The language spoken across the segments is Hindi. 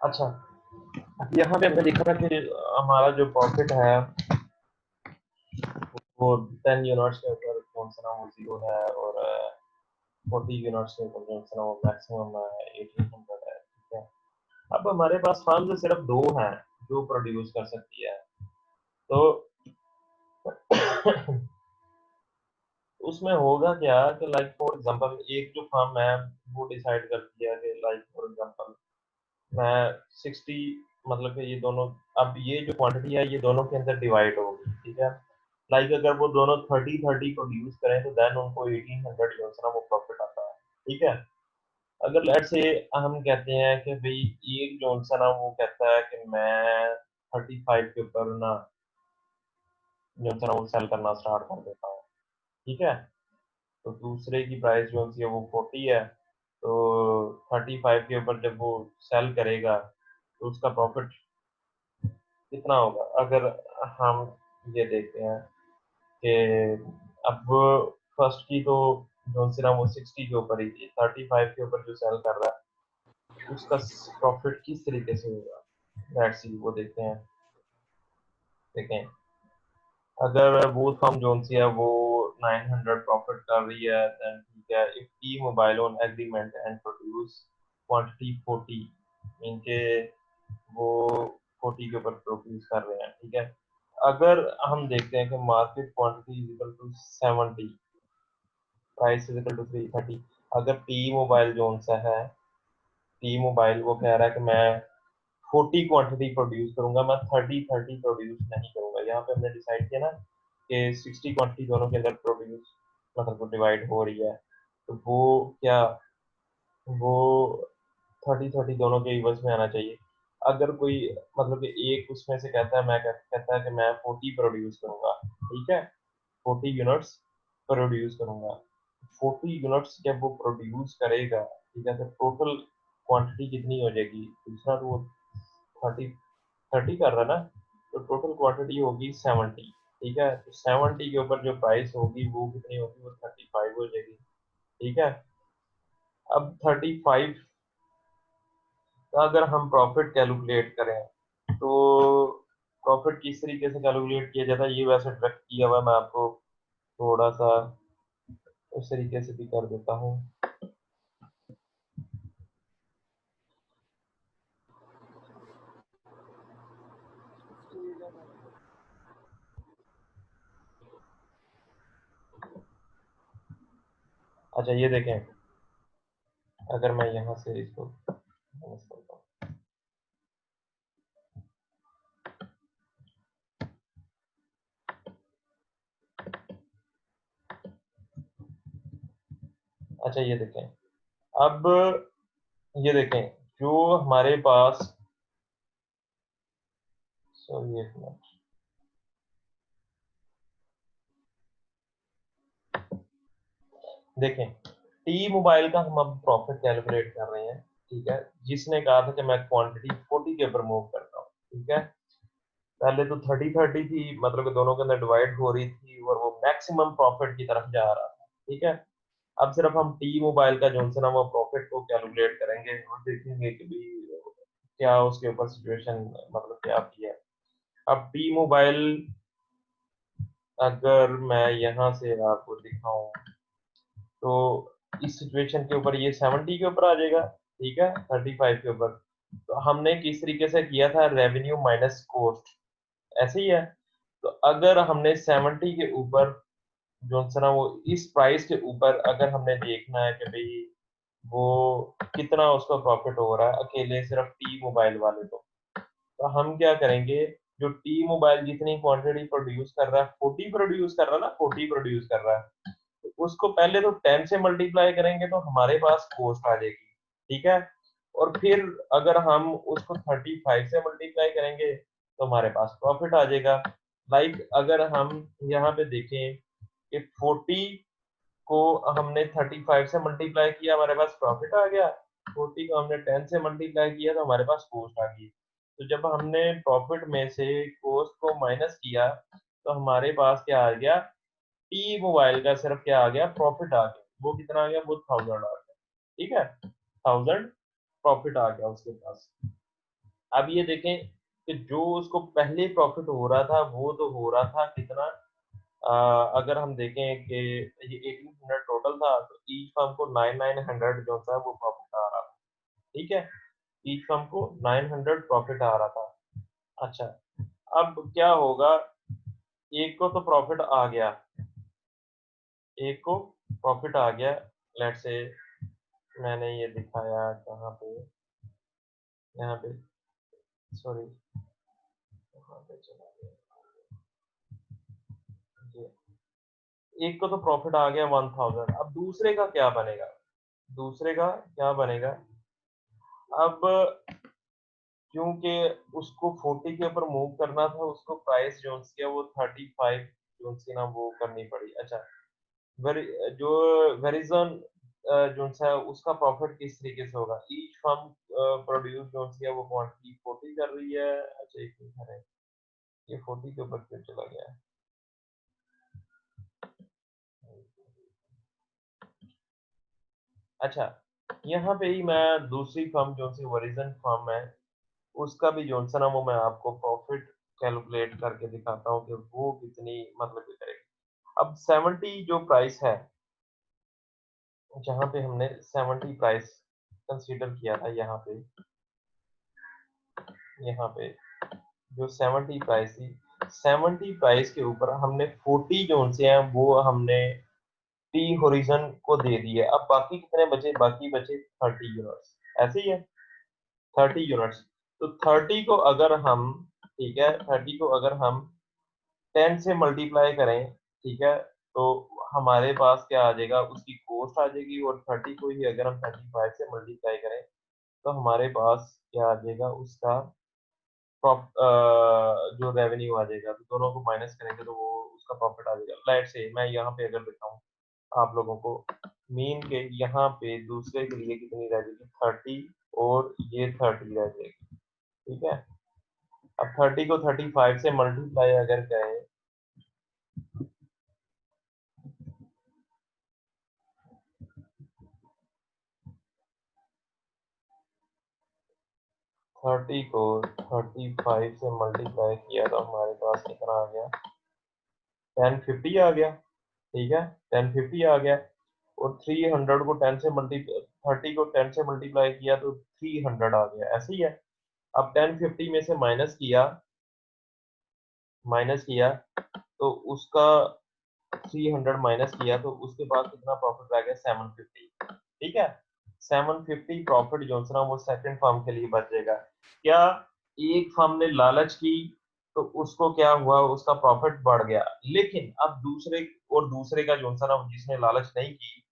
अच्छा, यहाँ पे हमने देखा था कि हमारा जो प्रॉफिट है वो 10 यूनिट्स के ऊपर कौन सा नाम वो 0 है, और 40 यूनिट्स के ऊपर कौन सा नाम वो मैक्सिमम 1800 है। ठीक है, अब हमारे पास फर्म सिर्फ 2 हैं जो प्रोड्यूस कर सकती है, तो उसमें होगा क्या कि लाइक फॉर एग्जांपल एक जो फर्म है वो डिसाइड करती है कि लाइक फॉर एग्जांपल मैं 60, मतलब कि ये दोनों, अब ये जो क्वांटिटी है ये दोनों के अंदर डिवाइड होगी। ठीक है, लाइक अगर वो दोनों 30-30 प्रोड्यूस करें तो देन उनको 1800 जो है ना वो प्रॉफिट आता है। ठीक है, अगर लेट्स से हम कहते हैं कि भाई एक जो है ना वो कहता है कि मैं 35 के ऊपर ना जो है ना वो सेल करना स्टार्ट कर देता हूँ। ठीक है, तो दूसरे की प्राइस जो है वो 40 है, तो 35 के ऊपर जब वो सेल करेगा तो उसका प्रॉफिट कितना होगा? अगर हम ये देखते हैं कि अब फर्स्ट की तो जो है ना वो 60 के ऊपर ही थी, 35 के ऊपर जो सेल कर रहा है उसका प्रॉफिट किस तरीके से होगा, लेट्स सी वो देखते हैं। देखें, अगर वो फर्म जो सी है वो 900 प्रॉफिट कर रही है, देन ठीक है, if T mobile on agreement and produce quantity 40, mean के वो 40 के ऊपर प्रोड्यूस कर रहे हैं। ठीक है, अगर हम देखते हैं कि market quantity is equal to 70, price is equal to 330, अगर टी मोबाइल जो सा है, टी मोबाइल वो कह रहा है कि मैं 40 क्वांटिटी प्रोड्यूस करूंगा, मैं 30-30 प्रोड्यूस नहीं करूंगा। यहाँ पे हमने डिसाइड किया ना कि 60 क्वांटिटी दोनों के अंदर प्रोड्यूस मतलब वो डिवाइड हो रही है, तो वो क्या, वो 30-30 दोनों के इवज में आना चाहिए। अगर कोई मतलब कि एक उसमें से कहता है, कहता है कि मैं 40 प्रोड्यूस करूंगा। ठीक है, 40 यूनिट्स प्रोड्यूस करूंगा, 40 यूनिट्स जब वो प्रोड्यूस करेगा, ठीक है, तो टोटल क्वांटिटी कितनी हो जाएगी? दूसरा तो वो 30 30 कर रहा है ना, तो टोटल क्वांटिटी होगी 70। ठीक है, तो 70 के ऊपर जो प्राइस होगी वो कितनी होगी? वो 35 हो जाएगी। ठीक है, अब 35 का अगर हम प्रॉफिट कैलकुलेट करें तो प्रॉफिट किस तरीके से कैलकुलेट किया जाता है, ये वैसे ट्रैक किया हुआ है, मैं आपको थोड़ा सा उस तरीके से भी कर देता हूँ। अच्छा, ये देखें, अगर मैं यहाँ से इसको करता हूँ, अच्छा ये देखें, अब ये देखें जो हमारे पास, सॉरी एक मिनट, देखें टी मोबाइल का हम अब प्रॉफिट कैलकुलेट कर रहे हैं। ठीक है, जिसने कहा था कि मैं क्वांटिटी 40 के ऊपर मूव करता हूँ। ठीक है, पहले तो 30-30 थी, मतलब कि दोनों के अंदर डिवाइड हो रही थी और वो मैक्सिमम प्रॉफिट की तरफ जा रहा था। ठीक है, अब सिर्फ हम टी मोबाइल का जो है ना वो प्रॉफिट को कैलकुलेट करेंगे और देखेंगे कि भी क्या उसके ऊपर सिचुएशन मतलब क्या आती है। अब टी मोबाइल अगर मैं यहाँ से आपको दिखाऊं तो इस सिचुएशन के ऊपर ये 70 के ऊपर आ जाएगा। ठीक है, 35 के ऊपर, तो हमने किस तरीके से किया था, रेवेन्यू माइनस कॉस्ट, ऐसे ही है। तो अगर हमने 70 के ऊपर जो है ना वो इस प्राइस के ऊपर अगर हमने देखना है कि भाई वो कितना उसका प्रॉफिट हो रहा है अकेले सिर्फ टी मोबाइल वाले, तो हम क्या करेंगे, जो टी मोबाइल जितनी क्वांटिटी प्रोड्यूस कर रहा है, 40 प्रोड्यूस कर रहा है ना, 40 प्रोड्यूस कर रहा है, तो उसको पहले तो 10 से मल्टीप्लाई करेंगे तो हमारे पास कॉस्ट आ जाएगी। ठीक है, और फिर अगर हम उसको 35 से मल्टीप्लाई करेंगे तो हमारे पास प्रॉफिट आ जाएगा। लाइक अगर हम यहाँ पे देखें कि 40 को हमने 35 से मल्टीप्लाई किया, हमारे पास प्रॉफिट आ गया, 40 को हमने 10 से मल्टीप्लाई किया तो हमारे पास कॉस्ट आ गई। तो जब हमने प्रॉफिट में से कॉस्ट को माइनस किया तो हमारे पास क्या आ गया, टी मोबाइल का सिर्फ क्या आ गया, प्रॉफिट आ गया। वो कितना आ गया? वो 1000 आ गया। ठीक है, 1000 प्रॉफिट आ गया उसके पास। अब ये देखें कि जो उसको पहले प्रॉफिट हो रहा था वो तो हो रहा था कितना, अगर हम देखें कि ये 1800 टोटल था तो ईच फर्म को 9900 जो था वो प्रॉफिट आ रहा था, ठीक है, ईच फर्म को 900 प्रॉफिट आ रहा था। अच्छा, अब क्या होगा, एक को तो प्रॉफिट आ गया, एक को प्रॉफिट आ गया, लेट्स से मैंने ये दिखाया कहाँ पे, यहाँ पे, सॉरी कहाँ पे चला गया ये, एक को तो प्रॉफिट आ गया 1000, अब दूसरे का क्या बनेगा, दूसरे का क्या बनेगा, अब क्योंकि उसको 40 के ऊपर मूव करना था, उसको प्राइस जो उसकी है वो 35 जो उसकी ना वो करनी पड़ी। अच्छा, वेरी जो वेरिजन जो सा उसका प्रॉफिट किस तरीके से होगा, ईच फर्म प्रोड्यूस जो सी है वो क्वांटिटी 40 कर रही है। अच्छा, एक मिनट है, ये 40 के ऊपर क्यों चला गया है? अच्छा, यहाँ पे ही मैं दूसरी फर्म जो सी वरिजन फर्म है उसका भी जो सा ना वो मैं आपको प्रॉफिट कैलकुलेट करके दिखाता हूँ कि वो कितनी मतलब की करेगी। अब 70 जो प्राइस है, जहाँ पे हमने 70 प्राइस कंसीडर किया था, यहाँ पे जो 70 प्राइस थी, 70 प्राइस के ऊपर हमने 40 जो से हैं वो हमने टी होरिजन को दे दिए। अब बाकी कितने बचे, बाकी बचे 30 यूनिट्स, ऐसे ही है 30 यूनिट्स। तो 30 को अगर हम, ठीक है, 30 को अगर हम 10 से मल्टीप्लाई करें, ठीक है, तो हमारे पास क्या आ जाएगा, उसकी कॉस्ट आ जाएगी, और 30 को ही अगर हम 35 से मल्टीप्लाई करें तो हमारे पास क्या आ जाएगा, उसका जो रेवेन्यू आ जाएगा, तो दोनों को माइनस करेंगे तो वो उसका प्रॉफिट आ जाएगा। लेट्स से मैं यहाँ पे अगर दिखाऊं आप लोगों को, मीन के यहाँ पे दूसरे के लिए कितनी रह जाएगी 30, और ये 30 रह जाएगी, ठीक है। अब 30 को 35 से मल्टीप्लाई अगर करें, 30 को 35 से मल्टीप्लाई किया तो हमारे पास कितना आ गया, 1050 आ गया, ठीक है, 1050 आ गया। और 300 को 10 से मल्टी 30 को 10 से मल्टीप्लाई किया तो 300 आ गया, ऐसे ही है। अब 1050 में से माइनस किया तो उसका 300 माइनस किया तो उसके बाद कितना प्रॉफिट आ गया, 750, ठीक है। 750 प्रॉफिट जो है ना वो सेकंड फर्म के लिए बचेगा। क्या एक फर्म ने लालच की तो उसको क्या हुआ, उसका प्रॉफिट बढ़ गया, लेकिन अब दूसरे का जो है ना जिसने लालच नहीं की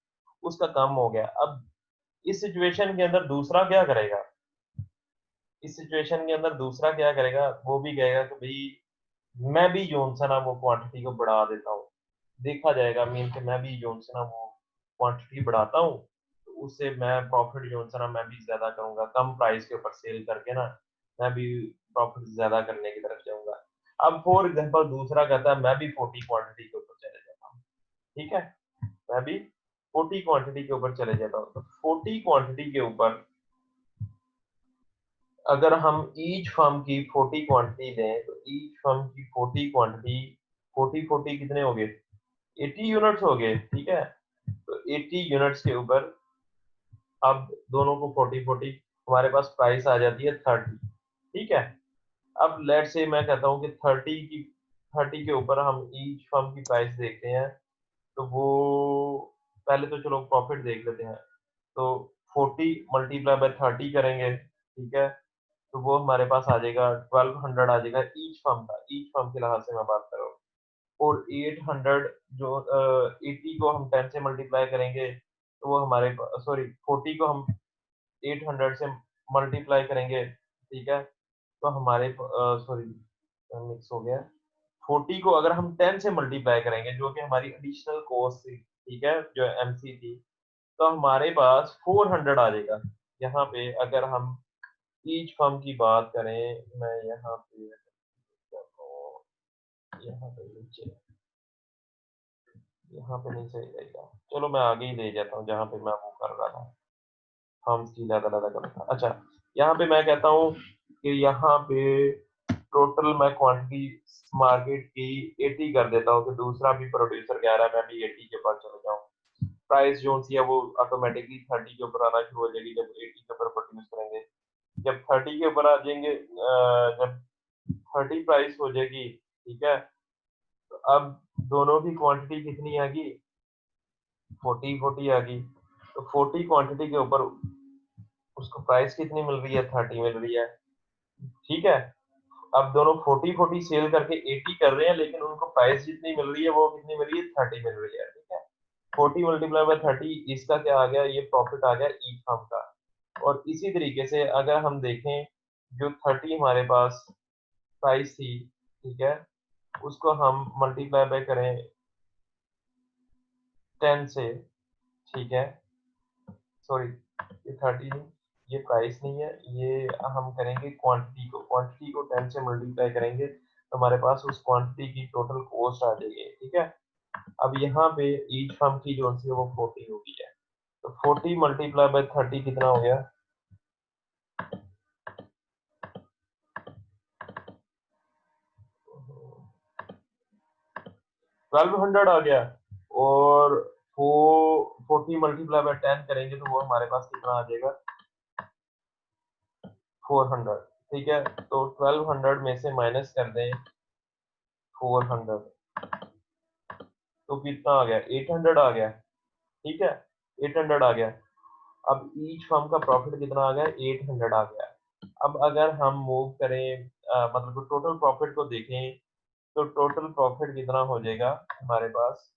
उसका कम हो गया। अब इस सिचुएशन के अंदर दूसरा क्या करेगा, इस सिचुएशन के अंदर दूसरा क्या करेगा, वो भी कहेगा कि भाई मैं भी जो है ना वो क्वांटिटी को बढ़ा देता हूँ, देखा जाएगा, मीन कि मैं भी जो है ना वो क्वांटिटी बढ़ाता हूँ, तो उससे मैं प्रॉफिट जो है ना मैं भी ज्यादा करूंगा, कम प्राइस के ऊपर सेल करके ना मैं भी प्रॉफिट ज्यादा करने की तरफ जाऊंगा। अब फॉर एग्जांपल दूसरा कहता है मैं भी 40 क्वांटिटी के ऊपर चले जाता हूँ, ठीक है, मैं भी 40 क्वांटिटी के ऊपर चले जाता हूँ। तो 40 क्वांटिटी के ऊपर अगर हम ईच फर्म की 40 क्वांटिटी दें तो ईच फर्म की 40 क्वांटिटी, 40 कितने हो गए, 80 यूनिट्स हो गए, ठीक है। तो 80 यूनिट्स के ऊपर अब दोनों को 40 हमारे पास प्राइस आ जाती है 30, ठीक है। अब लेट से मैं कहता हूँ कि 30 के ऊपर हम ईच फर्म की प्राइस देखते हैं, तो वो पहले तो चलो प्रॉफिट देख लेते हैं। तो 40 मल्टीप्लाई बाय 30 करेंगे, ठीक है, तो वो हमारे पास आ जाएगा 1200 आ जाएगा ईच फर्म का, ईच फर्म के लिहाज से मैं बात कर रहा हूँ। और 800 जो 80 को हम 10 से मल्टीप्लाई करेंगे तो वो हमारे, सॉरी 40 को हम 800 से मल्टीप्लाई करेंगे, ठीक है, तो हमारे, सॉरी मिक्स हो गया, 40 को अगर हम 10 से मल्टीप्लाई करेंगे जो कि हमारी एडिशनल कॉस्ट थी, ठीक है, जो एमसी थी, तो हमारे पास 400 आ जाएगा। यहाँ पे अगर हम ईच फर्म की बात करें, मैं यहाँ पे नीचे, यहाँ पे नहीं सही रहेगा, चलो मैं आगे ही ले जाता हूँ जहाँ पे मैं वो कर रहा था, फर्म्स की ज्यादा ज्यादा कर रहा था। अच्छा, यहाँ पे मैं कहता हूँ कि यहाँ पे टोटल मैं क्वांटिटी मार्केट की 80 कर देता हूँ, कि दूसरा भी प्रोड्यूसर कह रहा है मैं भी 80 के पास चले जाऊँ। प्राइस जो सी है वो ऑटोमेटिकली 30 के ऊपर आना शुरू हो जाएगी जब 80 के ऊपर प्रोड्यूस करेंगे। जब 30 के ऊपर आ जाएंगे, जब 30 प्राइस हो जाएगी, ठीक है, तो अब दोनों की क्वांटिटी कितनी आ गई, 40 आ गई। तो 40 क्वांटिटी के ऊपर उसको प्राइस कितनी मिल रही है, 30 मिल रही है, ठीक है। अब दोनों 40 सेल करके 80 कर रहे हैं, लेकिन उनको प्राइस जितनी मिल रही है वो कितनी मिल रही है, 30 मिल रही है, ठीक है। 40 मल्टीप्लाई बाय 30, इसका क्या आ गया, ये प्रॉफिट आ गया ई फर्म का। और इसी तरीके से अगर हम देखें, जो 30 हमारे पास प्राइस थी, ठीक है, उसको हम मल्टीप्लाई बाय करें 10 से, ठीक है, सॉरी, ये 30 नहीं, ये प्राइस नहीं है, ये हम करेंगे क्वांटिटी को 10 से मल्टीप्लाई करेंगे तो हमारे पास उस क्वांटिटी की टोटल कॉस्ट आ जाएगी, ठीक है। अब यहाँ पे ईच फर्म की जो सी है वो 40 हो गई है, तो 40 मल्टीप्लाई बाय 30 कितना हो गया, 1200 आ गया। और 40 मल्टीप्लाई बाय 10 करेंगे तो वो हमारे पास कितना आ जाएगा, 400, ठीक है। तो 1200 में से माइनस कर दें 400, तो कितना आ गया, 800 आ गया, ठीक है, 800 आ गया। अब ईच फर्म का प्रॉफिट कितना आ गया, 800 आ गया। अब अगर हम मूव करें, मतलब टोटल प्रॉफिट को देखें, तो टोटल प्रॉफिट कितना हो जाएगा हमारे पास,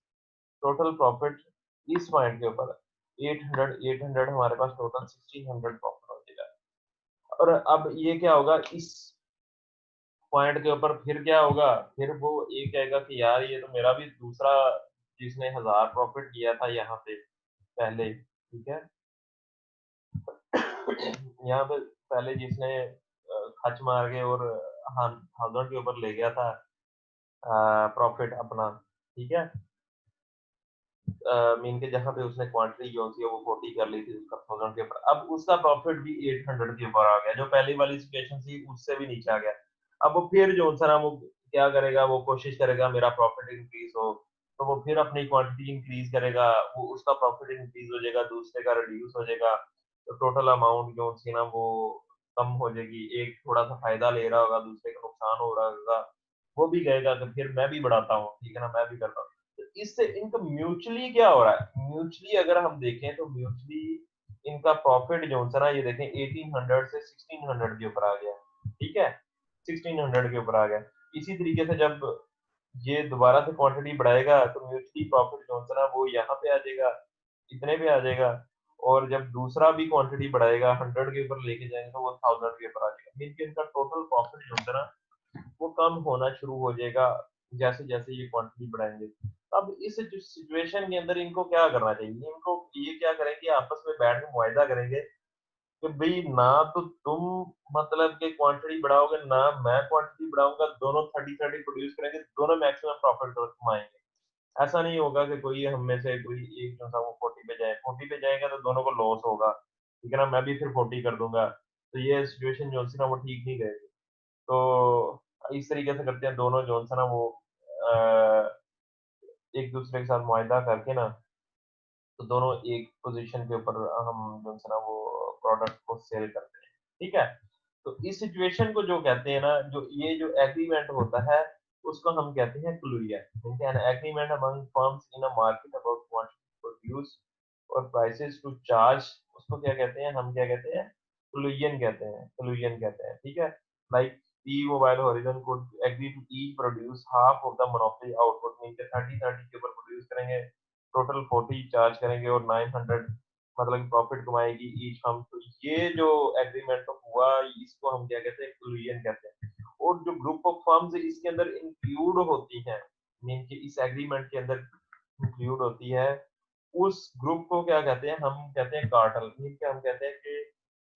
टोटल प्रॉफिट इस पॉइंट के ऊपर 800 हमारे पास टोटल 1600 प्रॉफिट हो जाएगा। और अब ये क्या होगा, इस पॉइंट के ऊपर फिर क्या होगा, फिर वो ये कहेगा कि यार ये तो मेरा भी दूसरा, जिसने 1000 प्रॉफिट किया था यहाँ पे पहले, ठीक है, यहाँ पे पहले जिसने खच मार के और 1000 के ऊपर ले गया था प्रॉफिट अपना, ठीक है, मीन के जहाँ पे उसने क्वांटिटी जो थी वो 40 कर ली थी उसका 1000 के ऊपर, अब उसका प्रॉफिट भी 800 के ऊपर आ गया, जो पहली वाली सिचुएशन थी उससे भी नीचे आ गया। अब वो फिर जो सा ना वो क्या करेगा, वो कोशिश करेगा मेरा प्रॉफिट इंक्रीज हो, तो वो फिर अपनी क्वांटिटी इंक्रीज करेगा, वो उसका प्रॉफिट इंक्रीज हो जाएगा, दूसरे का रिड्यूस हो जाएगा, तो टोटल अमाउंट जो सी ना वो कम हो जाएगी। एक थोड़ा सा फायदा ले रहा होगा, दूसरे का नुकसान हो रहा होगा, वो भी कहेगा कि फिर मैं भी बढ़ाता हूँ, ठीक है ना, मैं भी करता हूँ। तो इससे इनका म्यूचुअली क्या हो रहा है, म्यूचुअली अगर हम देखें तो म्यूचुअली इनका प्रॉफिट जो है ना, ये देखें 1800 से 1600 के ऊपर आ गया, ठीक है, 1600 के ऊपर आ गया। इसी तरीके से जब ये दोबारा से क्वांटिटी बढ़ाएगा तो म्यूचुअली प्रॉफिट जो है ना वो यहाँ पे आ जाएगा, इतने पे आ जाएगा। और जब दूसरा भी क्वांटिटी बढ़ाएगा 100 के ऊपर लेके जाएंगे तो वो 1000 के ऊपर आ जाएगा, मीन इनका टोटल प्रॉफिट जो है ना वो कम होना शुरू हो जाएगा जैसे जैसे ये क्वांटिटी बढ़ाएंगे। अब इस सिचुएशन के अंदर इनको क्या करना चाहिए, इनको ये क्या करेंगे, आपस में बैठ के मुआयदा करेंगे कि भाई ना तो तुम मतलब कि क्वांटिटी बढ़ाओगे ना मैं क्वांटिटी बढ़ाऊंगा, दोनों 30 प्रोड्यूस करेंगे, दोनों मैक्सिमम प्रॉफिट कमाएंगे। ऐसा नहीं होगा कि कोई हम में से कोई एक जो सा वो 40 पे जाए, 40 पे जाएगा तो दोनों को लॉस होगा, ठीक है ना, मैं भी फिर 40 कर दूंगा, तो ये सिचुएशन जो सी ना वो ठीक नहीं रहेगी। तो इस तरीके से करते हैं, दोनों जो है ना वो अ, एक दूसरे के साथ मुआयदा करके ना, तो दोनों एक पोजीशन के ऊपर हम जो है ना वो प्रोडक्ट को सेल करते हैं, ठीक है। तो इस सिचुएशन को जो कहते हैं ना, जो ये जो एग्रीमेंट होता है उसको हम कहते हैं क्लूजन, an agreement among firms in a market about quantity produce और प्राइसेस टू चार्ज, उसको क्या कहते हैं, हम क्या कहते हैं, क्लूजन कहते हैं, क्लूजन कहते हैं, ठीक है। Like T Mobile Horizon could agree to each produce half of the monopoly output, mean के 30 के ऊपर प्रोड्यूस करेंगे, टोटल 40 चार्ज करेंगे और 900 मतलब प्रॉफिट कमाएगी ईच फर्म। तो ये जो एग्रीमेंट हुआ इसको हम क्या कहते हैं, क्लूजन कहते हैं। और जो ग्रुप ऑफ फर्म्स इसके अंदर इंक्लूड होती हैं, मीन कि इस एग्रीमेंट के अंदर इंक्लूड होती है, उस ग्रुप को क्या कहते हैं, हम कहते हैं कार्टल, मीन कि हम कहते हैं कि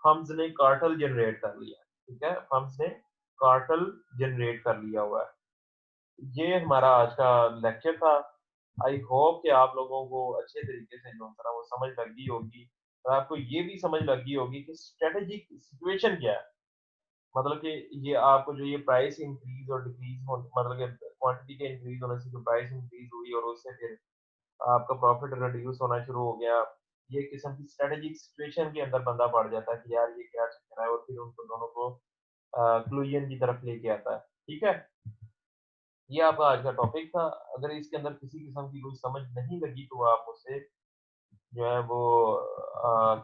फर्म्स ने कार्टल जनरेट कर लिया, ठीक है, फर्म्स ने कार्टल जनरेट कर लिया हुआ है। ये हमारा आज का लेक्चर था। आई होप कि आप लोगों को अच्छे तरीके से जो है वो समझ लग गई होगी, और आपको ये भी समझ लग गई होगी कि स्ट्रेटेजिक सिचुएशन क्या है। मतलब कि ये आपको जो ये प्राइस इंक्रीज और डिक्रीज हो, मतलब कि क्वांटिटी के इंक्रीज होने से जो प्राइस इंक्रीज हुई और उससे फिर आपका प्रॉफिट रिड्यूस होना शुरू हो गया, ये किस्म की स्ट्रेटेजिक सिचुएशन के अंदर बंदा पड़ जाता है कि यार ये क्या चक्कर है, और फिर उनको दोनों को क्लूजन की तरफ लेके आता है। ठीक है, ये आपका आज का टॉपिक था। अगर इसके अंदर किसी किस्म की कोई समझ नहीं लगी तो आप मुझसे जो है वो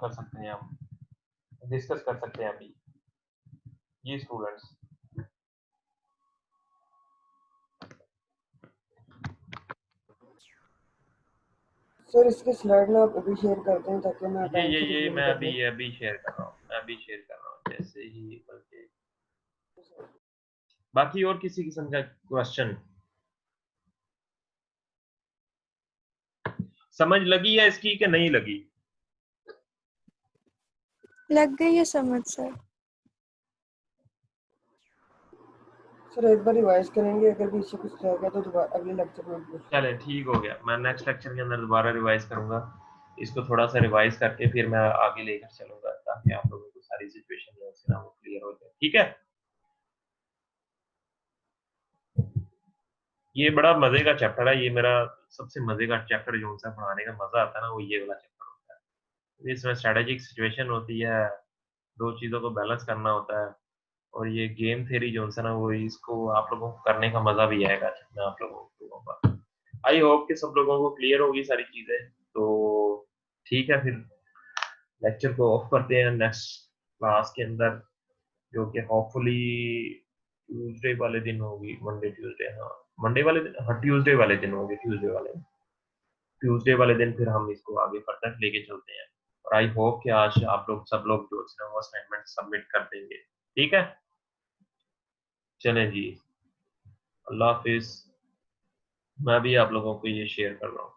कर सकते हैं, हम डिस्कस कर सकते हैं अभी। जी स्टूडेंट्स। सर इसके स्लाइड में आप अभी शेयर करते हैं ताकि मैं ये टाइम ये से ये रिवीजन मैं कर अभी लूँ। ये अभी शेयर कर रहा हूँ, मैं अभी शेयर कर रहा हूँ जैसे ही, बल्कि बाकी और किसी किस्म का क्वेश्चन समझ लगी है इसकी कि नहीं लगी? लग गई है समझ सर। सर एक बार रिवाइज करेंगे, अगर पीछे कुछ रह गया तो दोबारा अगले लेक्चर में पूछ चले लेंगे। ठीक हो गया, मैं नेक्स्ट लेक्चर के अंदर दोबारा रिवाइज करूंगा, इसको थोड़ा सा रिवाइज करके फिर मैं आगे लेकर चलूंगा ताकि आप लोगों को सारी सिचुएशन जो है ना वो क्लियर हो जाए। ठीक है, ये बड़ा मजे का चैप्टर है, ये मेरा सबसे मजे का चैप्टर जो सा पढ़ाने का मजा आता है ना वो ये वाला चैप्टर होता है। इसमें स्ट्रेटेजिक सिचुएशन होती है, दो चीजों को बैलेंस करना होता है, और ये गेम थ्योरी जो है ना वो इसको आप लोगों को करने का मजा भी आएगा मैं आप लोगों को दूंगा। आई होप कि सब लोगों को क्लियर होगी सारी चीजें। तो ठीक है, फिर लेक्चर को ऑफ करते हैं नेक्स्ट क्लास के अंदर, जो कि होपफुली ट्यूसडे वाले दिन होगी, मंडे ट्यूसडे, हाँ मंडे वाले दिन, हाँ ट्यूसडे वाले दिन होगी, ट्यूसडे वाले दिन फिर हम इसको आगे फर्दर लेके चलते हैं। और आई होप कि आज आप लोग सब लोग जो है वो असाइनमेंट सबमिट कर देंगे। ठीक है, चलें जी, अल्लाह हाफिज। मैं भी आप लोगों को ये शेयर कर रहा हूँ।